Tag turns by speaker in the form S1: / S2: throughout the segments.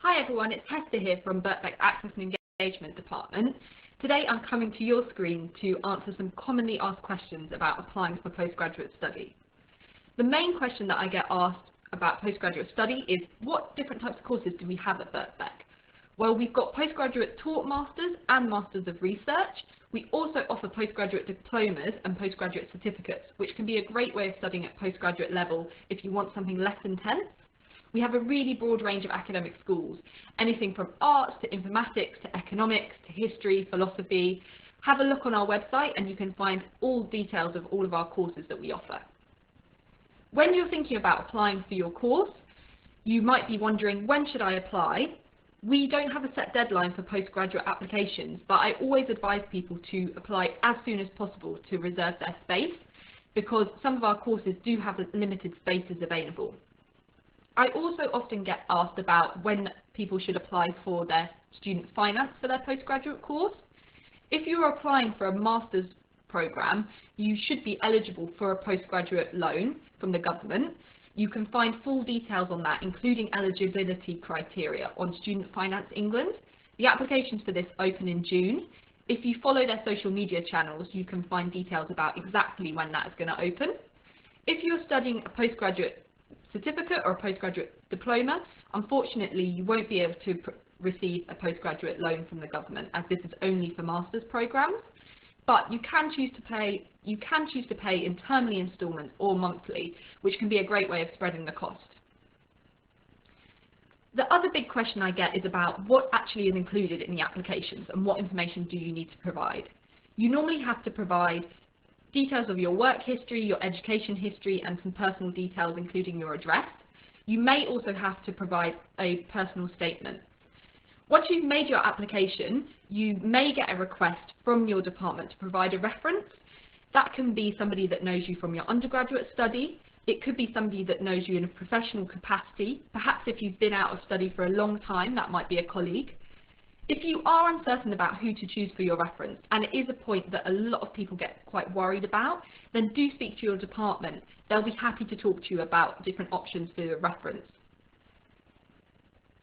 S1: Hi everyone, it's Hester here from Birkbeck Access and Engagement Department. Today I'm coming to your screen to answer some commonly asked questions about applying for postgraduate study. The main question that I get asked about postgraduate study is what different types of courses do we have at Birkbeck? Well, we've got postgraduate taught masters and masters of research. We also offer postgraduate diplomas and postgraduate certificates, which can be a great way of studying at postgraduate level if you want something less intense. We have a really broad range of academic schools, anything from arts to informatics to economics to history, philosophy. Have a look on our website and you can find all details of all of our courses that we offer. When you're thinking about applying for your course, you might be wondering, when should I apply? We don't have a set deadline for postgraduate applications, but I always advise people to apply as soon as possible to reserve their space, because some of our courses do have limited spaces available. I also often get asked about when people should apply for their student finance for their postgraduate course. If you're applying for a master's programme, you should be eligible for a postgraduate loan from the government. You can find full details on that, including eligibility criteria, on Student Finance England. The applications for this open in June. If you follow their social media channels, you can find details about exactly when that is going to open. If you're studying a postgraduate certificate or a postgraduate diploma, unfortunately you won't be able to receive a postgraduate loan from the government, as this is only for master's programmes. But you can choose to pay in termly instalments or monthly, which can be a great way of spreading the cost. The other big question I get is about what actually is included in the applications and what information do you need to provide. You normally have to provide details of your work history, your education history, and some personal details, including your address. You may also have to provide a personal statement. Once you've made your application, you may get a request from your department to provide a reference. That can be somebody that knows you from your undergraduate study. It could be somebody that knows you in a professional capacity. Perhaps if you've been out of study for a long time, that might be a colleague. If you are uncertain about who to choose for your reference, and it is a point that a lot of people get quite worried about, then do speak to your department. They'll be happy to talk to you about different options for your reference.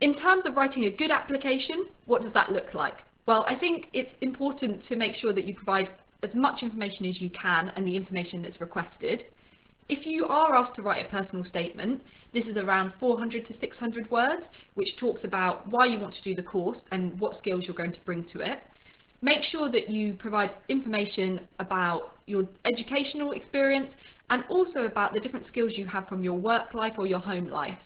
S1: In terms of writing a good application, what does that look like? Well, I think it's important to make sure that you provide as much information as you can and the information that's requested. If you are asked to write a personal statement, this is around 400 to 600 words, which talks about why you want to do the course and what skills you're going to bring to it. Make sure that you provide information about your educational experience and also about the different skills you have from your work life or your home life.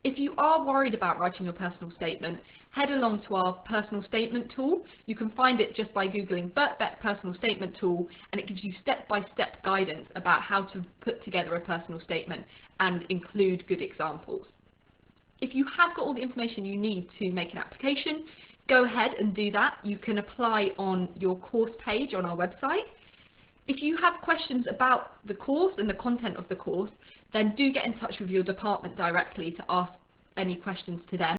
S1: If you are worried about writing your personal statement, head along to our personal statement tool. You can find it just by Googling Birkbeck personal statement tool, and it gives you step-by-step guidance about how to put together a personal statement and include good examples. If you have got all the information you need to make an application, go ahead and do that. You can apply on your course page on our website. If you have questions about the course and the content of the course, then do get in touch with your department directly to ask any questions to them.